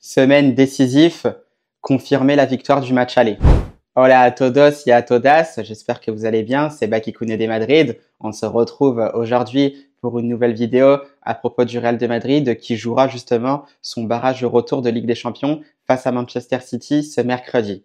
Semaine décisive, confirmer la victoire du match aller. Hola a todos y a todas, j'espère que vous allez bien, c'est Baki Koune de Madrid. On se retrouve aujourd'hui pour une nouvelle vidéo à propos du Real de Madrid qui jouera justement son barrage de retour de Ligue des Champions face à Manchester City ce mercredi.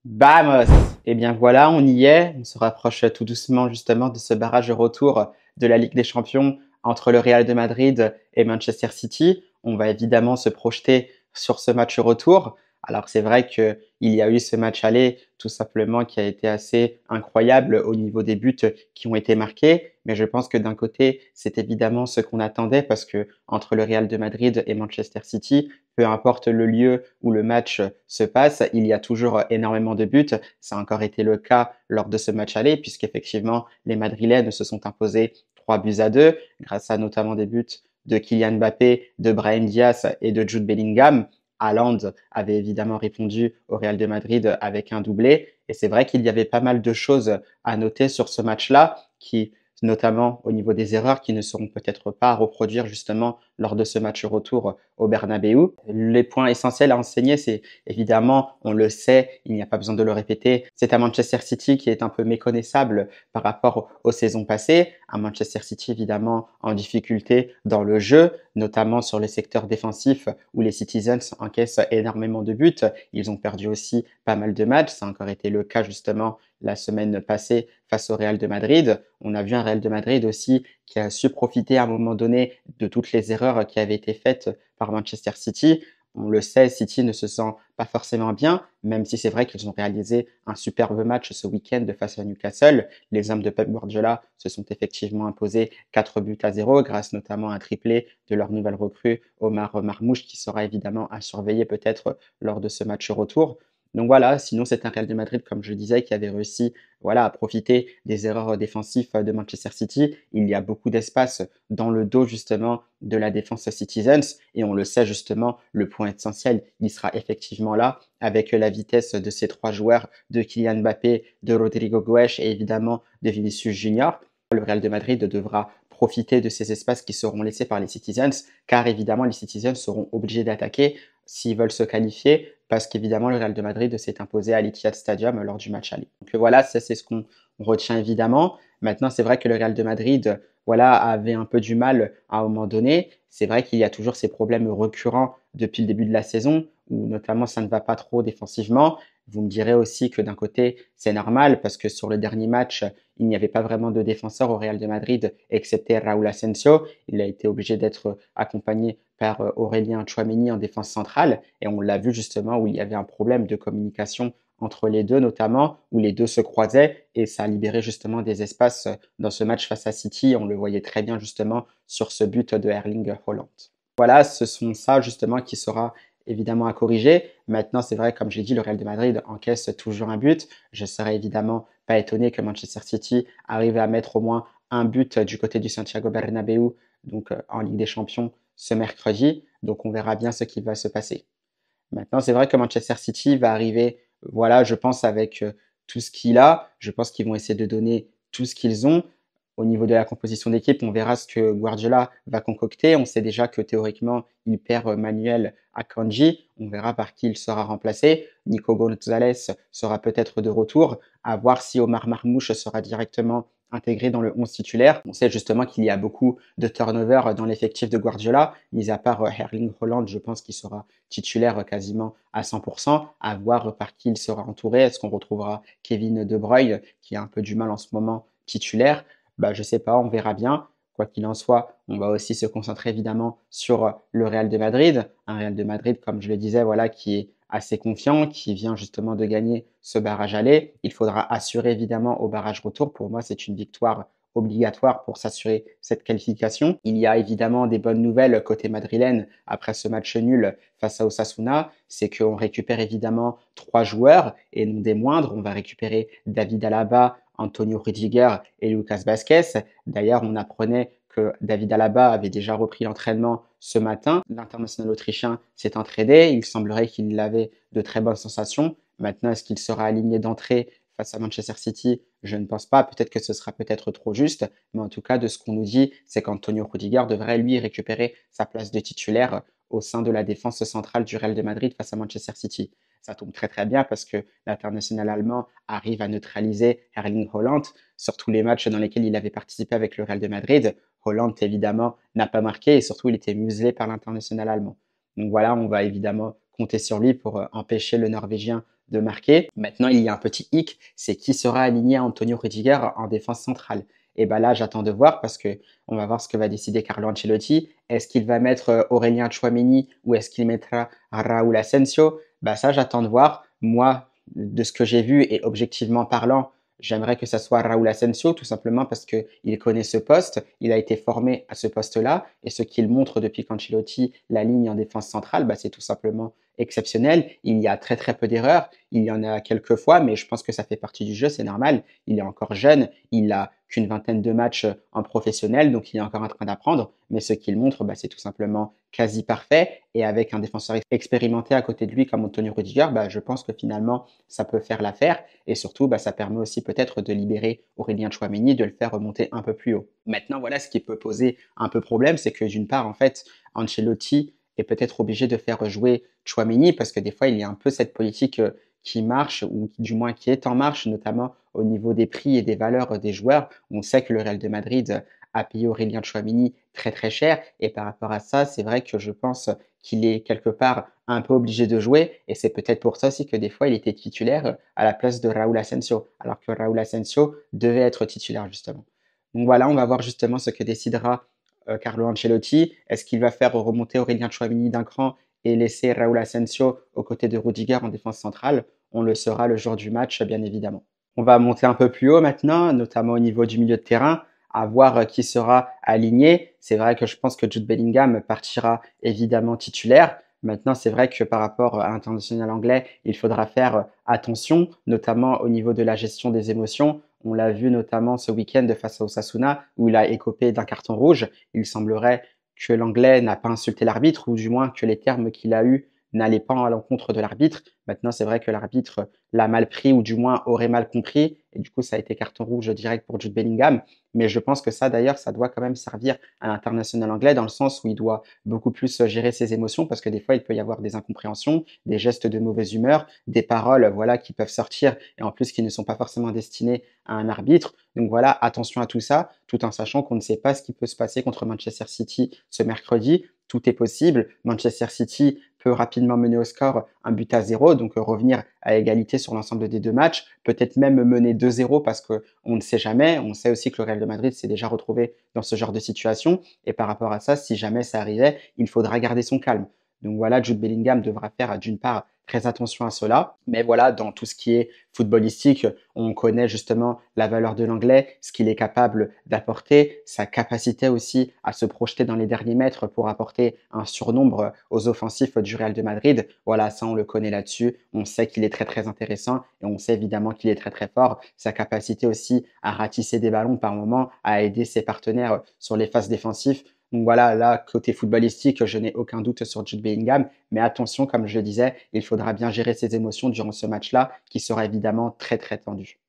Vamos! Et bien voilà, on y est, on se rapproche tout doucement justement de ce barrage de retour de la Ligue des Champions entre le Real de Madrid et Manchester City. On va évidemment se projeter sur ce match retour. Alors c'est vrai qu'il y a eu ce match aller tout simplement qui a été assez incroyable au niveau des buts qui ont été marqués, mais je pense que d'un côté c'est évidemment ce qu'on attendait parce que entre le Real de Madrid et Manchester City, peu importe le lieu où le match se passe, il y a toujours énormément de buts. Ça a encore été le cas lors de ce match aller puisqu'effectivement les Madrilènes se sont imposés 3-2 grâce à notamment des buts de Kylian Mbappé, de Brahim Diaz et de Jude Bellingham. Haaland avait évidemment répondu au Real de Madrid avec un doublé. Et c'est vrai qu'il y avait pas mal de choses à noter sur ce match-là, qui, notamment au niveau des erreurs, qui ne seront peut-être pas à reproduire justement lors de ce match retour au Bernabeu. Les points essentiels à enseigner, c'est évidemment, on le sait, il n'y a pas besoin de le répéter, c'est à Manchester City qui est un peu méconnaissable par rapport aux saisons passées. À Manchester City, évidemment, en difficulté dans le jeu, notamment sur le secteur défensif où les Citizens encaissent énormément de buts. Ils ont perdu aussi pas mal de matchs. Ça a encore été le cas justement la semaine passée face au Real de Madrid. On a vu un Real de Madrid aussi qui a su profiter à un moment donné de toutes les erreurs qui avaient été faites par Manchester City. On le sait, City ne se sent pas forcément bien, même si c'est vrai qu'ils ont réalisé un superbe match ce week-end face à Newcastle. Les hommes de Pep Guardiola se sont effectivement imposés 4-0 grâce notamment à un triplé de leur nouvelle recrue Omar Marmouche qui sera évidemment à surveiller peut-être lors de ce match retour. Donc voilà, sinon c'est un Real de Madrid, comme je disais, qui avait réussi voilà, à profiter des erreurs défensives de Manchester City. Il y a beaucoup d'espace dans le dos justement de la défense Citizens et on le sait justement, le point essentiel, il sera effectivement là avec la vitesse de ces trois joueurs, de Kylian Mbappé, de Rodrigo Goes et évidemment de Vinicius Junior. Le Real de Madrid devra profiter de ces espaces qui seront laissés par les Citizens, car évidemment les Citizens seront obligés d'attaquer s'ils veulent se qualifier, parce qu'évidemment le Real de Madrid s'est imposé à l'Etihad Stadium lors du match aller. Donc voilà, ça c'est ce qu'on retient évidemment. Maintenant, c'est vrai que le Real de Madrid voilà, avait un peu du mal à un moment donné. C'est vrai qu'il y a toujours ces problèmes récurrents depuis le début de la saison, où notamment ça ne va pas trop défensivement. Vous me direz aussi que d'un côté, c'est normal parce que sur le dernier match, il n'y avait pas vraiment de défenseur au Real de Madrid, excepté Raúl Asensio. Il a été obligé d'être accompagné par Aurélien Tchouaméni en défense centrale. Et on l'a vu justement où il y avait un problème de communication entre les deux, notamment, où les deux se croisaient et ça a libéré justement des espaces dans ce match face à City. On le voyait très bien justement sur ce but de Erling Haaland. Voilà, ce sont ça justement qui sera évidemment à corriger. Maintenant, c'est vrai, comme j'ai dit, le Real de Madrid encaisse toujours un but. Je serais évidemment pas étonné que Manchester City arrive à mettre au moins un but du côté du Santiago Bernabéu, donc en Ligue des Champions ce mercredi. Donc on verra bien ce qui va se passer. Maintenant, c'est vrai que Manchester City va arriver, voilà, je pense avec tout ce qu'il a. Je pense qu'ils vont essayer de donner tout ce qu'ils ont. Au niveau de la composition d'équipe, on verra ce que Guardiola va concocter. On sait déjà que théoriquement, il perd Manuel Akanji. On verra par qui il sera remplacé. Nico Gonzalez sera peut-être de retour. À voir si Omar Marmouche sera directement intégré dans le 11 titulaire. On sait justement qu'il y a beaucoup de turnover dans l'effectif de Guardiola, mis à part Erling Haaland, je pense qu'il sera titulaire quasiment à 100%, à voir par qui il sera entouré. Est-ce qu'on retrouvera Kevin De Bruyne, qui a un peu du mal en ce moment titulaire? Bah, je sais pas, on verra bien. Quoi qu'il en soit, on va aussi se concentrer évidemment sur le Real de Madrid. Un Real de Madrid, comme je le disais, voilà, qui est assez confiant, qui vient justement de gagner ce barrage aller. Il faudra assurer évidemment au barrage retour. Pour moi, c'est une victoire obligatoire pour s'assurer cette qualification. Il y a évidemment des bonnes nouvelles côté madrilène après ce match nul face à Osasuna, c'est qu'on récupère évidemment trois joueurs et non des moindres. On va récupérer David Alaba, Antonio Rudiger et Lucas Vazquez. D'ailleurs, on apprenait que David Alaba avait déjà repris l'entraînement ce matin. L'international autrichien s'est entraîné. Il semblerait qu'il avait de très bonnes sensations. Maintenant, est-ce qu'il sera aligné d'entrée face à Manchester City? Je ne pense pas. Peut-être que ce sera peut-être trop juste. Mais en tout cas, de ce qu'on nous dit, c'est qu'Antonio Rudiger devrait lui récupérer sa place de titulaire au sein de la défense centrale du Real de Madrid face à Manchester City. Ça tombe très très bien parce que l'international allemand arrive à neutraliser Erling Haaland sur tous les matchs dans lesquels il avait participé avec le Real de Madrid. Haaland, évidemment, n'a pas marqué et surtout, il était muselé par l'international allemand. Donc voilà, on va évidemment compter sur lui pour empêcher le Norvégien de marquer. Maintenant, il y a un petit hic, c'est qui sera aligné à Antonio Rudiger en défense centrale. Et ben là, j'attends de voir parce que on va voir ce que va décider Carlo Ancelotti. Est-ce qu'il va mettre Aurélien Tchouameni ou est-ce qu'il mettra Raúl Asensio? Bah ça, j'attends de voir. Moi, de ce que j'ai vu et objectivement parlant, j'aimerais que ça soit Raúl Asensio, tout simplement parce qu'il connaît ce poste, il a été formé à ce poste-là, et ce qu'il montre depuis qu'Ancelotti la ligne en défense centrale, bah, c'est tout simplement exceptionnel. Il y a très très peu d'erreurs, il y en a quelques fois, mais je pense que ça fait partie du jeu, c'est normal. Il est encore jeune, il a qu'une vingtaine de matchs en professionnel, donc il est encore en train d'apprendre, mais ce qu'il montre, bah, c'est tout simplement quasi parfait, et avec un défenseur expérimenté à côté de lui comme Antonio Rudiger, bah, je pense que finalement ça peut faire l'affaire, et surtout bah, ça permet aussi peut-être de libérer Aurélien Tchouameni, de le faire remonter un peu plus haut. Maintenant voilà, ce qui peut poser un peu problème, c'est que d'une part en fait Ancelotti est peut-être obligé de faire jouer Tchouameni parce que des fois il y a un peu cette politique qui marche ou du moins qui est en marche, notamment au niveau des prix et des valeurs des joueurs. On sait que le Real de Madrid a payé Aurélien Tchouameni très très cher et par rapport à ça, c'est vrai que je pense qu'il est quelque part un peu obligé de jouer et c'est peut-être pour ça aussi que des fois il était titulaire à la place de Raúl Asensio alors que Raúl Asensio devait être titulaire justement. Donc voilà, on va voir justement ce que décidera Carlo Ancelotti. Est-ce qu'il va faire remonter Aurélien Tchouameni d'un cran et laisser Raúl Asensio aux côtés de Rudiger en défense centrale? On le saura le jour du match, bien évidemment. On va monter un peu plus haut maintenant, notamment au niveau du milieu de terrain, à voir qui sera aligné. C'est vrai que je pense que Jude Bellingham partira évidemment titulaire. Maintenant, c'est vrai que par rapport à l'international anglais, il faudra faire attention, notamment au niveau de la gestion des émotions. On l'a vu notamment ce week-end face à Osasuna, où il a écopé d'un carton rouge. Il semblerait que l'anglais n'a pas insulté l'arbitre, ou du moins que les termes qu'il a eus n'allaient pas à l'encontre de l'arbitre. Maintenant, c'est vrai que l'arbitre l'a mal pris ou du moins aurait mal compris. Et du coup, ça a été carton rouge direct pour Jude Bellingham. Mais je pense que ça, d'ailleurs, ça doit quand même servir à l'international anglais dans le sens où il doit beaucoup plus gérer ses émotions parce que des fois, il peut y avoir des incompréhensions, des gestes de mauvaise humeur, des paroles, voilà, qui peuvent sortir et en plus qui ne sont pas forcément destinées à un arbitre. Donc voilà, attention à tout ça, tout en sachant qu'on ne sait pas ce qui peut se passer contre Manchester City ce mercredi. Tout est possible. Manchester City peut rapidement mener au score un but à 0, donc revenir à égalité sur l'ensemble des deux matchs, peut-être même mener 2-0 parce qu'on ne sait jamais. On sait aussi que le Real de Madrid s'est déjà retrouvé dans ce genre de situation. Et par rapport à ça, si jamais ça arrivait, il faudra garder son calme. Donc voilà, Jude Bellingham devra faire d'une part très attention à cela. Mais voilà, dans tout ce qui est footballistique, on connaît justement la valeur de l'anglais, ce qu'il est capable d'apporter, sa capacité aussi à se projeter dans les derniers mètres pour apporter un surnombre aux offensifs du Real de Madrid. Voilà, ça on le connaît là-dessus. On sait qu'il est très très intéressant et on sait évidemment qu'il est très très fort. Sa capacité aussi à ratisser des ballons par moment, à aider ses partenaires sur les phases défensives. Donc voilà, là, côté footballistique, je n'ai aucun doute sur Jude Bellingham. Mais attention, comme je le disais, il faudra bien gérer ses émotions durant ce match-là, qui sera évidemment très très tendu.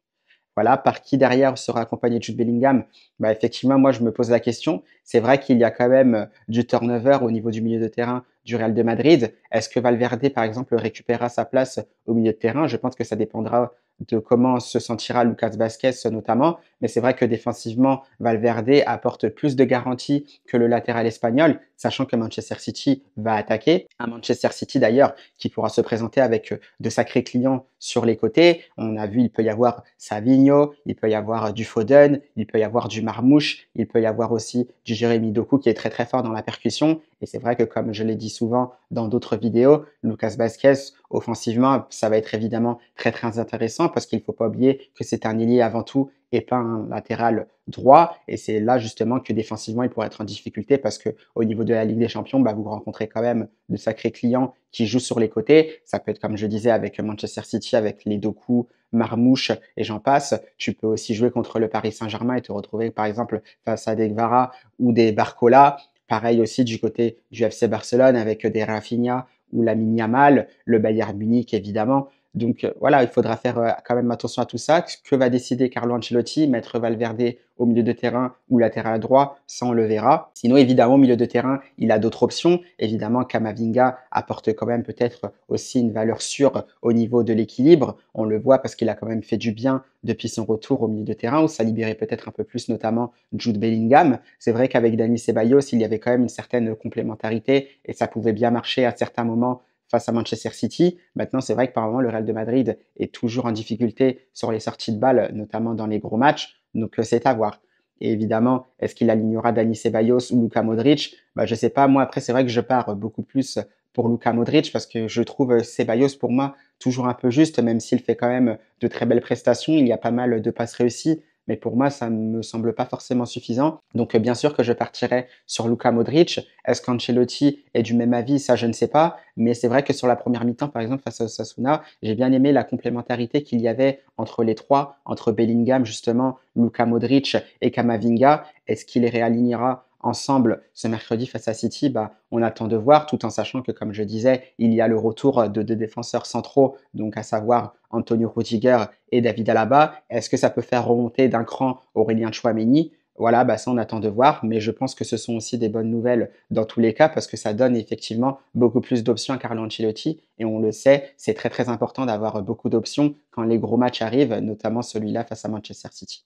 Voilà, par qui derrière sera accompagné Jude Bellingham? Bah, effectivement, moi, je me pose la question. C'est vrai qu'il y a quand même du turnover au niveau du milieu de terrain du Real de Madrid. Est-ce que Valverde, par exemple, récupérera sa place au milieu de terrain? Je pense que ça dépendra de comment se sentira Lucas Vazquez notamment. Mais c'est vrai que défensivement, Valverde apporte plus de garanties que le latéral espagnol, sachant que Manchester City va attaquer. Un Manchester City d'ailleurs qui pourra se présenter avec de sacrés clients sur les côtés. On a vu, il peut y avoir Savinho, il peut y avoir du Foden, il peut y avoir du Marmouche, il peut y avoir aussi du Jérémy Doku qui est très très fort dans la percussion. Et c'est vrai que comme je l'ai dit souvent dans d'autres vidéos, Lucas Vazquez, offensivement, ça va être évidemment très très intéressant parce qu'il ne faut pas oublier que c'est un ailier avant tout et pas un latéral droit. Et c'est là justement que défensivement, il pourrait être en difficulté parce que au niveau de la Ligue des Champions, bah, vous rencontrez quand même de sacrés clients qui jouent sur les côtés. Ça peut être, comme je disais, avec Manchester City, avec les Doku, Marmouche et j'en passe. Tu peux aussi jouer contre le Paris Saint-Germain et te retrouver, par exemple, face à des Gvara ou des Barcola. Pareil aussi du côté du FC Barcelone avec des Rafinha ou Lamine Yamal, le Bayern Munich évidemment. Donc voilà, il faudra faire quand même attention à tout ça. Que va décider Carlo Ancelotti? Mettre Valverde au milieu de terrain ou latéral droit? Ça, on le verra. Sinon, évidemment, au milieu de terrain, il a d'autres options. Évidemment, Camavinga apporte quand même peut-être aussi une valeur sûre au niveau de l'équilibre. On le voit parce qu'il a quand même fait du bien depuis son retour au milieu de terrain où ça libérait peut-être un peu plus notamment Jude Bellingham. C'est vrai qu'avec Dani Ceballos, il y avait quand même une certaine complémentarité et ça pouvait bien marcher à certains moments face à Manchester City. Maintenant, c'est vrai que par moment, le Real de Madrid est toujours en difficulté sur les sorties de balles, notamment dans les gros matchs. Donc, c'est à voir. Et évidemment, est-ce qu'il alignera Dani Ceballos ou Luka Modric? Je sais pas. Moi, après, c'est vrai que je pars beaucoup plus pour Luka Modric parce que je trouve Ceballos, pour moi, toujours un peu juste, même s'il fait quand même de très belles prestations. Il y a pas mal de passes réussies. Mais pour moi, ça ne me semble pas forcément suffisant. Donc, bien sûr que je partirai sur Luka Modric. Est-ce qu'Ancelotti est du même avis? Ça, je ne sais pas. Mais c'est vrai que sur la première mi-temps, par exemple, face à Osasuna, j'ai bien aimé la complémentarité qu'il y avait entre les trois, entre Bellingham, justement, Luka Modric et Camavinga. Est-ce qu'il les réalignera ensemble ce mercredi face à City? On attend de voir, tout en sachant que, comme je disais, il y a le retour de deux défenseurs centraux, donc à savoir Antonio Rudiger et David Alaba. Est-ce que ça peut faire remonter d'un cran Aurélien Tchouaméni? Voilà, ça on attend de voir, mais je pense que ce sont aussi des bonnes nouvelles dans tous les cas parce que ça donne effectivement beaucoup plus d'options à Carlo Ancelotti et on le sait, c'est très très important d'avoir beaucoup d'options quand les gros matchs arrivent, notamment celui-là face à Manchester City.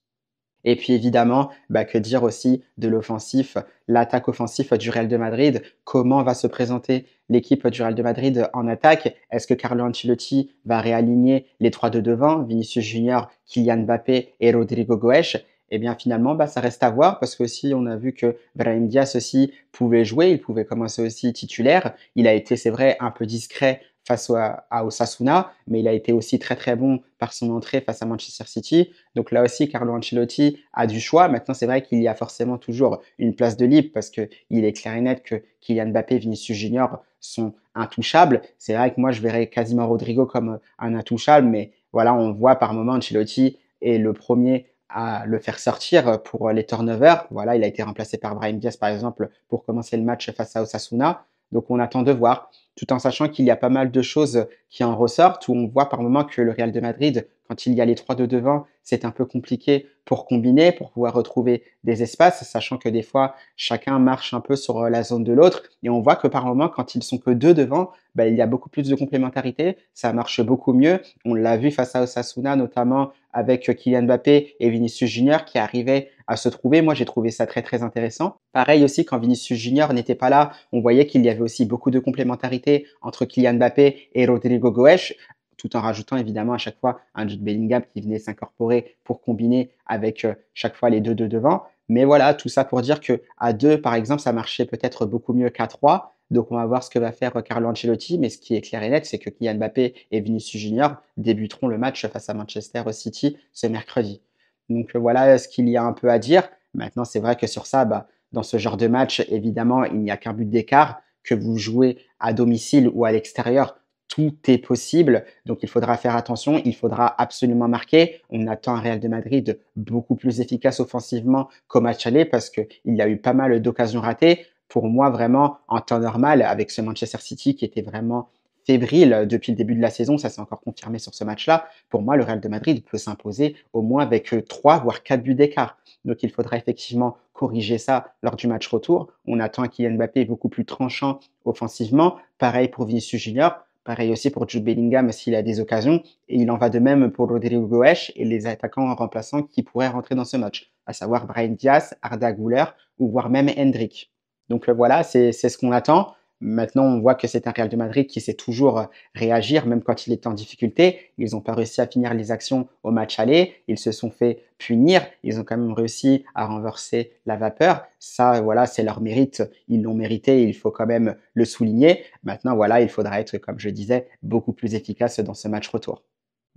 Et puis évidemment, que dire aussi de l'offensif, l'attaque offensive du Real de Madrid. Comment va se présenter l'équipe du Real de Madrid en attaque? Est-ce que Carlo Ancelotti va réaligner les trois de devant, Vinicius Junior, Kylian Mbappé et Rodrigo Goes? Eh bien finalement, ça reste à voir parce que aussi on a vu que Brahim Diaz aussi pouvait jouer, il pouvait commencer aussi titulaire. Il a été, c'est vrai, un peu discret face à Osasuna, mais il a été aussi très très bon par son entrée face à Manchester City. Donc là aussi, Carlo Ancelotti a du choix. Maintenant, c'est vrai qu'il y a forcément toujours une place de libre parce qu'il est clair et net que Kylian Mbappé et Vinicius Junior sont intouchables. C'est vrai que moi, je verrais quasiment Rodrigo comme un intouchable, mais voilà, on voit par moment Ancelotti est le premier à le faire sortir pour les turnovers. Voilà, il a été remplacé par Brahim Diaz, par exemple, pour commencer le match face à Osasuna. Donc, on attend de voir, tout en sachant qu'il y a pas mal de choses qui en ressortent, où on voit par moment que le Real de Madrid, quand il y a les trois de devant, c'est un peu compliqué pour combiner, pour pouvoir retrouver des espaces, sachant que des fois, chacun marche un peu sur la zone de l'autre. Et on voit que par moment, quand ils sont que deux devant, il y a beaucoup plus de complémentarité, ça marche beaucoup mieux. On l'a vu face à Osasuna, notamment avec Kylian Mbappé et Vinicius Junior qui arrivaient à se trouver. Moi, j'ai trouvé ça très, très intéressant. Pareil aussi, quand Vinicius Junior n'était pas là, on voyait qu'il y avait aussi beaucoup de complémentarité entre Kylian Mbappé et Rodrigo Goes, tout en rajoutant évidemment à chaque fois un Jude Bellingham qui venait s'incorporer pour combiner avec chaque fois les deux de devant. Mais voilà, tout ça pour dire que à deux, par exemple, ça marchait peut-être beaucoup mieux qu'à trois. Donc on va voir ce que va faire Carlo Ancelotti, mais ce qui est clair et net, c'est que Kylian Mbappé et Vinicius Junior débuteront le match face à Manchester City ce mercredi. Donc voilà ce qu'il y a un peu à dire. Maintenant, c'est vrai que sur ça, dans ce genre de match, évidemment, il n'y a qu'un but d'écart. Que vous jouez à domicile ou à l'extérieur, tout est possible. Donc il faudra faire attention, il faudra absolument marquer. On attend un Real de Madrid beaucoup plus efficace offensivement qu'au match aller parce qu'il y a eu pas mal d'occasions ratées. Pour moi, vraiment, en temps normal, avec ce Manchester City qui était vraiment fébrile depuis le début de la saison, ça s'est encore confirmé sur ce match-là. Pour moi, le Real de Madrid peut s'imposer au moins avec 3 voire 4 buts d'écart. Donc il faudra effectivement corriger ça lors du match retour. On attend un Kylian Mbappé beaucoup plus tranchant offensivement. Pareil pour Vinicius Junior. Pareil aussi pour Jude Bellingham s'il a des occasions. Et il en va de même pour Rodrigo Goes et les attaquants remplaçants qui pourraient rentrer dans ce match, à savoir Brahim Diaz, Arda Güler ou voire même Hendrick. Donc voilà, c'est ce qu'on attend. Maintenant, on voit que c'est un Real de Madrid qui sait toujours réagir, même quand il est en difficulté. Ils n'ont pas réussi à finir les actions au match aller. Ils se sont fait punir. Ils ont quand même réussi à renverser la vapeur. Ça, voilà, c'est leur mérite. Ils l'ont mérité. Il faut quand même le souligner. Maintenant, voilà, il faudra être, comme je disais, beaucoup plus efficace dans ce match retour.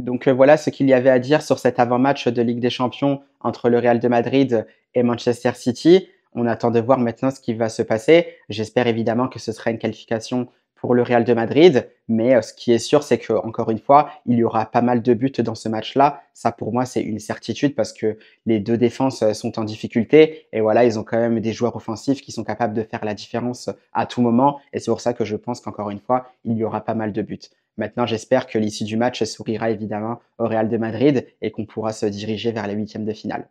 Donc voilà ce qu'il y avait à dire sur cet avant-match de Ligue des Champions entre le Real de Madrid et Manchester City. On attend de voir maintenant ce qui va se passer. J'espère évidemment que ce sera une qualification pour le Real de Madrid. Mais ce qui est sûr, c'est que encore une fois, il y aura pas mal de buts dans ce match-là. Ça, pour moi, c'est une certitude parce que les deux défenses sont en difficulté. Et voilà, ils ont quand même des joueurs offensifs qui sont capables de faire la différence à tout moment. Et c'est pour ça que je pense qu'encore une fois, il y aura pas mal de buts. Maintenant, j'espère que l'issue du match sourira évidemment au Real de Madrid et qu'on pourra se diriger vers les huitièmes de finale.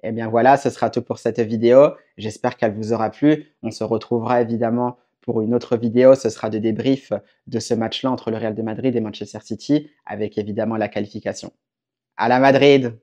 Eh bien voilà, ce sera tout pour cette vidéo. J'espère qu'elle vous aura plu. On se retrouvera évidemment pour une autre vidéo. Ce sera de débrief de ce match-là entre le Real de Madrid et Manchester City avec évidemment la qualification. À la Madrid!